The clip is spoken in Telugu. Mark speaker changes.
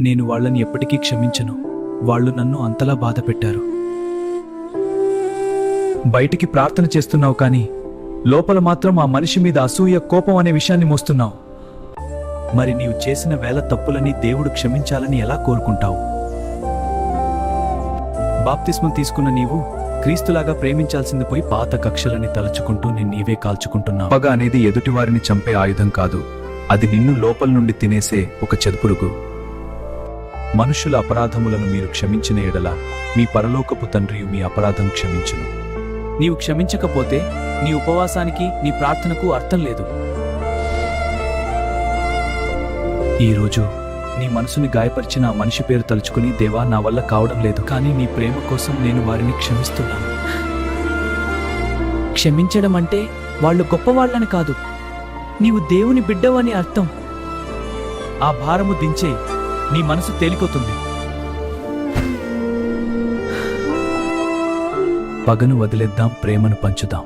Speaker 1: నేను వాళ్ళని ఎప్పటికీ క్షమించను. వాళ్ళు నన్ను అంతలా బాధ పెట్టారు. బయటికి ప్రార్థన చేస్తున్నావు కానీ లోపల మాత్రం ఆ మనిషి మీద అసూయ, కోపం అనే విషయాన్ని మోస్తున్నావు. మరి నీవు చేసిన వేల తప్పులని దేవుడు క్షమించాలని ఎలా కోరుకుంటావు? బాప్తిస్మం తీసుకున్న నీవు క్రీస్తులాగా ప్రేమించాల్సింది పోయి పాత కక్షలని తలుచుకుంటూ నీవే కాల్చుకుంటున్నావు. పగ అనేది ఎదుటివారిని చంపే ఆయుధం కాదు, అది నిన్ను లోపల నుండి తినేసే ఒక చెదుపురుగు. మనుషుల అపరాధములను మీరు క్షమించిన ఎడల మీ పరలోకపు తండ్రియు మీ అపరాధం క్షమించును. నీవు క్షమించకపోతే నీ ఉపవాసానికి, నీ ప్రార్థనకు అర్థం లేదు. ఈరోజు నీ మనసుని గాయపరిచిన ఆ మనిషి పేరు తలుచుకుని, దేవా నా వల్ల కావడం లేదు, కానీ నీ ప్రేమ కోసం నేను వారిని క్షమిస్తున్నాను.
Speaker 2: క్షమించడం అంటే వాళ్ళు గొప్పవాళ్ళని కాదు, నీవు దేవుని బిడ్డవని అర్థం.
Speaker 1: ఆ భారము దించే, నీ మనసు తేలికొతుంది. పగను వదిలేద్దాం, ప్రేమను పంచుదాం.